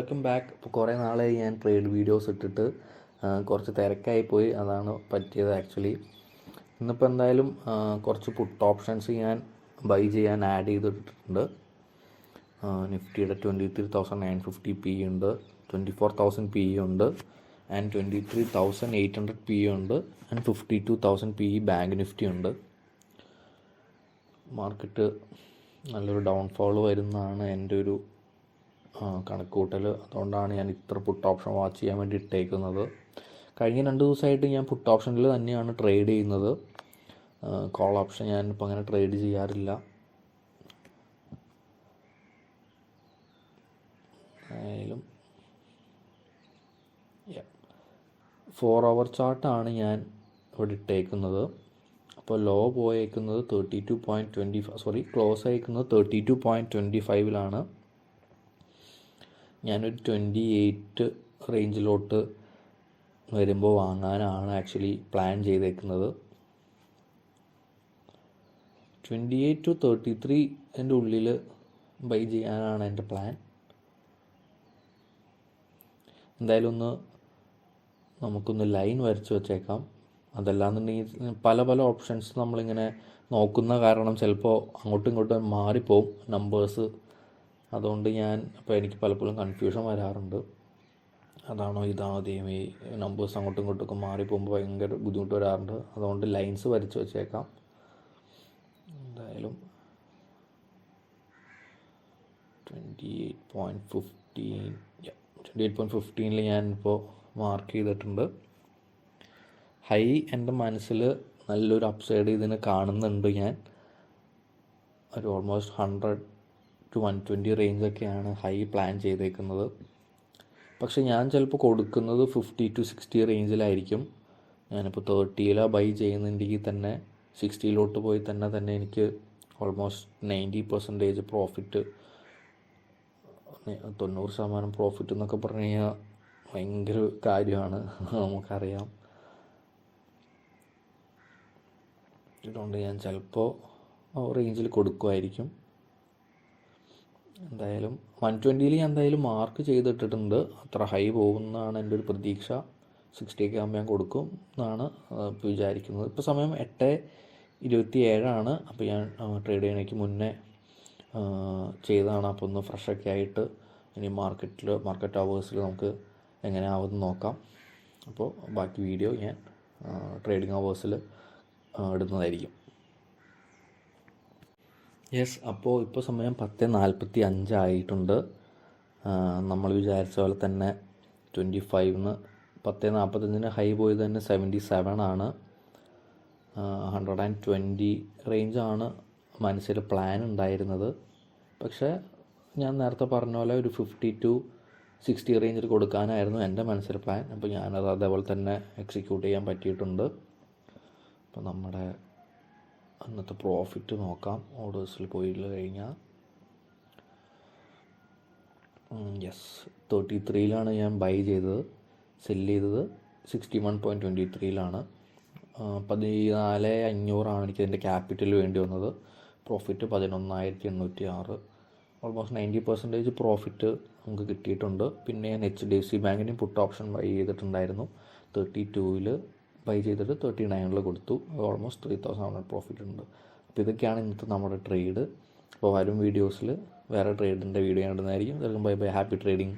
Welcome back. ഇപ്പോൾ കുറേ നാളായി ഞാൻ ട്രേഡ് വീഡിയോസ് ഇട്ടിട്ട് കുറച്ച് തിരക്കായിപ്പോയി, അതാണ് പറ്റിയത് ആക്ച്വലി. ഇന്നിപ്പോൾ എന്തായാലും കുറച്ച് പുട്ട് ഓപ്ഷൻസ് ഞാൻ ബൈ ചെയ്യാൻ ആഡ് ചെയ്തിട്ടുണ്ട്. നിഫ്റ്റിയുടെ 23,950 PE ഉണ്ട്, 24,000 PE ഉണ്ട്, ആൻഡ് 23,800 PE ഉണ്ട്, ആൻഡ് 52,000 PE ബാങ്ക് നിഫ്റ്റി ഉണ്ട്. മാർക്കറ്റ് നല്ലൊരു ഡൗൺഫോൾ വരുന്നതാണ് എൻ്റെ ഒരു കണക്കുകൂട്ടൽ. അതുകൊണ്ടാണ് ഞാൻ ഇത്ര പുട്ട് ഓപ്ഷൻ വാച്ച് ചെയ്യാൻ വേണ്ടി ഇട്ടേക്കുന്നത്. കഴിഞ്ഞ 2 ദിവസമായിട്ട് ഞാൻ പുട്ട് ഓപ്ഷനിൽ തന്നെയാണ് ട്രേഡ് ചെയ്യുന്നത്. കോൾ ഓപ്ഷൻ ഞാനിപ്പോൾ അങ്ങനെ ട്രേഡ് ചെയ്യാറില്ല. ആയാലും 4 hour ചാർട്ടാണ് ഞാൻ ഇവിടെ ഇട്ടേക്കുന്നത്. അപ്പോൾ ലോ പോയേക്കുന്നത് 32.25, ക്ലോസ് അയക്കുന്നത് 32.25ലാണ്. ഞാനൊരു 28 റേഞ്ചിലോട്ട് വരുമ്പോൾ വാങ്ങാനാണ് ആക്ച്വലി പ്ലാൻ ചെയ്തേക്കുന്നത്. 28 to 33 എൻ്റെ ഉള്ളിൽ ബൈ ചെയ്യാനാണ് എൻ്റെ പ്ലാൻ. എന്തായാലും നമുക്കൊന്ന് ലൈൻ വരച്ച് വെച്ചേക്കാം. അതല്ലാന്നുണ്ടെങ്കിൽ പല ഓപ്ഷൻസ് നമ്മളിങ്ങനെ നോക്കുന്ന കാരണം ചിലപ്പോൾ അങ്ങോട്ടും ഇങ്ങോട്ടും മാറിപ്പോവും നമ്പേഴ്സ്. അതുകൊണ്ട് എനിക്ക് പലപ്പോഴും കൺഫ്യൂഷൻ വരാറുണ്ട്. അതാണോ ഇതാണോ ദൈവമേ, നമ്പേഴ്സ് അങ്ങോട്ടും ഇങ്ങോട്ടൊക്കെ മാറിപ്പോകുമ്പോൾ ഭയങ്കര ബുദ്ധിമുട്ട് വരാറുണ്ട്. അതുകൊണ്ട് ലൈൻസ് വരച്ച് വെച്ചേക്കാം. എന്തായാലും 28.15 ഞാനിപ്പോൾ മാർക്ക് ചെയ്തിട്ടുണ്ട്. ഹൈ എൻ്റെ മനസ്സിൽ നല്ലൊരു അപ്സൈഡ് ഇതിന് കാണുന്നുണ്ട്. ഞാൻ ഒരു ഓൾമോസ്റ്റ് 100 to 120 റേഞ്ചൊക്കെയാണ് ഹൈ പ്ലാൻ ചെയ്തേക്കുന്നത്. പക്ഷേ ഞാൻ ചിലപ്പോൾ കൊടുക്കുന്നത് 50 to 60 റേഞ്ചിലായിരിക്കും. ഞാനിപ്പോൾ 30 ബൈ ചെയ്യുന്നുണ്ടെങ്കിൽ തന്നെ 60 പോയി തന്നെ എനിക്ക് ഓൾമോസ്റ്റ് 90% പ്രോഫിറ്റ്, 90% പ്രോഫിറ്റ് എന്നൊക്കെ പറഞ്ഞു കഴിഞ്ഞാൽ ഭയങ്കര കാര്യമാണ്, നമുക്കറിയാം. ഇതുകൊണ്ട് ഞാൻ ചിലപ്പോൾ റേഞ്ചിൽ കൊടുക്കുമായിരിക്കും. എന്തായാലും 120 ഞാൻ എന്തായാലും മാർക്ക് ചെയ്തിട്ടിട്ടുണ്ട്. അത്ര ഹൈ പോകുന്നതാണ് എൻ്റെ ഒരു പ്രതീക്ഷ. 60 ആകുമ്പോൾ ഞാൻ കൊടുക്കും എന്നാണ് ഇപ്പോൾ വിചാരിക്കുന്നത്. ഇപ്പോൾ സമയം 8:27. അപ്പോൾ ഞാൻ ട്രേഡ് ചെയ്യണേക്ക് മുന്നേ ചെയ്തതാണ്. അപ്പോൾ ഒന്ന് ഫ്രഷൊക്കെ ആയിട്ട് ഇനി മാർക്കറ്റ് അവേഴ്സിൽ നമുക്ക് എങ്ങനെ ആവുമെന്ന് നോക്കാം. അപ്പോൾ ബാക്കി വീഡിയോ ഞാൻ ട്രേഡിംഗ് അവേഴ്സിൽ ഇടുന്നതായിരിക്കും. അപ്പോൾ ഇപ്പോൾ സമയം 10:45 ആയിട്ടുണ്ട്. നമ്മൾ വിചാരിച്ച പോലെ തന്നെ 25-ന് 10:45 ഹൈ പോയത് തന്നെ 77 ആണ്. 120 റേഞ്ചാണ് മനസ്സിൽ പ്ലാൻ ഉണ്ടായിരുന്നത്. പക്ഷേ ഞാൻ നേരത്തെ പറഞ്ഞ പോലെ ഒരു 50 to 60 റേഞ്ചിൽ കൊടുക്കാനായിരുന്നു എൻ്റെ മനസ്സിൽ പ്ലാൻ. അപ്പോൾ ഞാനത് അതേപോലെ തന്നെ എക്സിക്യൂട്ട് ചെയ്യാൻ പറ്റിയിട്ടുണ്ട്. അപ്പോൾ നമ്മുടെ അന്നത്തെ പ്രോഫിറ്റ് നോക്കാം. ഓർഡേഴ്സിൽ പോയിട്ട് കഴിഞ്ഞാൽ 33ലാണ് ഞാൻ ബൈ ചെയ്തത്. സെല്ല് ചെയ്തത് 61.23ലാണ്. 14,500 എനിക്കതിൻ്റെ ക്യാപിറ്റൽ വേണ്ടി വന്നത്. പ്രോഫിറ്റ് 11,806. ഓൾമോസ്റ്റ് 90% പ്രോഫിറ്റ് നമുക്ക് കിട്ടിയിട്ടുണ്ട്. പിന്നെ ഞാൻ HDFC ബാങ്കിന് പുട്ട് ഓപ്ഷൻ ബൈ ചെയ്തിട്ടുണ്ടായിരുന്നു. 32ൽ ബൈ ചെയ്തിട്ട് 39ൽ കൊടുത്തു. ഓൾമോസ്റ്റ് 3,700 പ്രോഫിറ്റ് ഉണ്ട്. അപ്പോൾ ഇതൊക്കെയാണ് ഇന്നത്തെ നമ്മുടെ ട്രേഡ്. അപ്പോൾ വരും വീഡിയോസിൽ വേറെ ട്രേഡിൻ്റെ വീഡിയോ ഞാൻ ഇടുന്നതായിരിക്കും. Bye bye, happy trading.